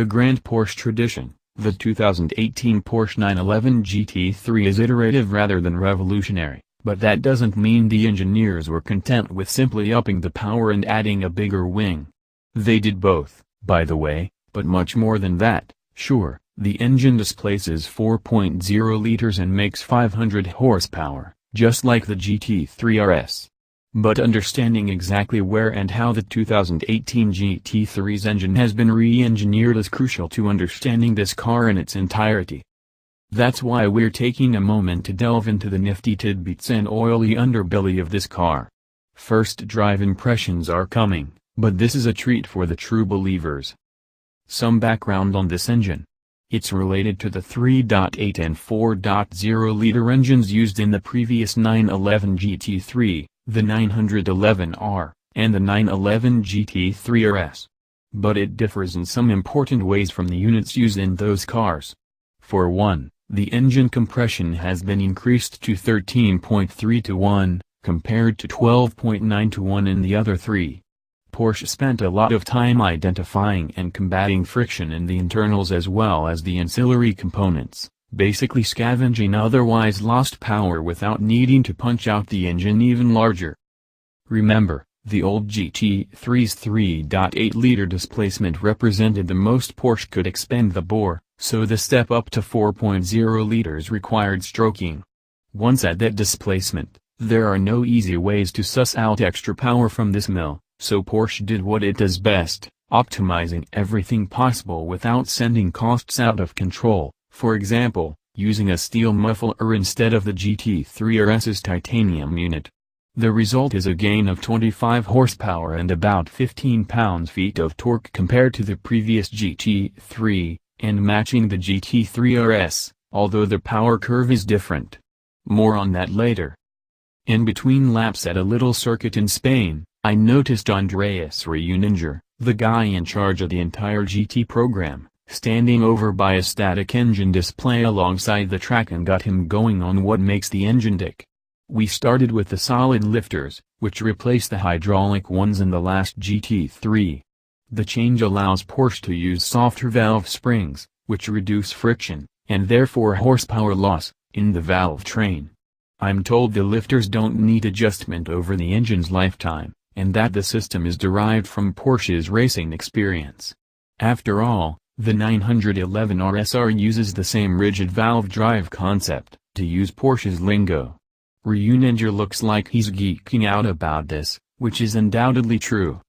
the Grand Porsche tradition, the 2018 Porsche 911 GT3 is iterative rather than revolutionary, but that doesn't mean the engineers were content with simply upping the power and adding a bigger wing. They did both, by the way, but much more than that. Sure, the engine displaces 4.0 liters and makes 500 horsepower, just like the GT3 RS. But understanding exactly where and how the 2018 GT3's engine has been re-engineered is crucial to understanding this car in its entirety. That's why we're taking a moment to delve into the nifty tidbits and oily underbelly of this car. First drive impressions are coming, but this is a treat for the true believers. Some background on this engine. It's related to the 3.8 and 4.0-liter engines used in the previous 911 GT3, the 911R, and the 911 GT3 RS. But it differs in some important ways from the units used in those cars. For one, the engine compression has been increased to 13.3 to 1, compared to 12.9 to 1 in the other three. Porsche spent a lot of time identifying and combating friction in the internals as well as the ancillary components, basically scavenging otherwise lost power without needing to punch out the engine even larger. Remember, the old GT3's 3.8-liter displacement represented the most Porsche could expend the bore, so the step up to 4.0 liters required stroking. Once at that displacement, there are no easy ways to suss out extra power from this mill, so Porsche did what it does best, optimizing everything possible without sending costs out of control. For example, using a steel muffler instead of the GT3 RS's titanium unit. The result is a gain of 25 horsepower and about 15 pounds-feet of torque compared to the previous GT3, and matching the GT3 RS, although the power curve is different. More on that later. In between laps at a little circuit in Spain, I noticed Andreas Reuninger, the guy in charge of the entire GT program, standing over by a static engine display alongside the track and got him going on what makes the engine tick. We started with the solid lifters, which replaced the hydraulic ones in the last GT3. The change allows Porsche to use softer valve springs, which reduce friction, and therefore horsepower loss, in the valve train. I'm told the lifters don't need adjustment over the engine's lifetime, and that the system is derived from Porsche's racing experience. After all, the 911 RSR uses the same rigid valve drive concept, to use Porsche's lingo. Reuninger looks like he's geeking out about this, which is undoubtedly true.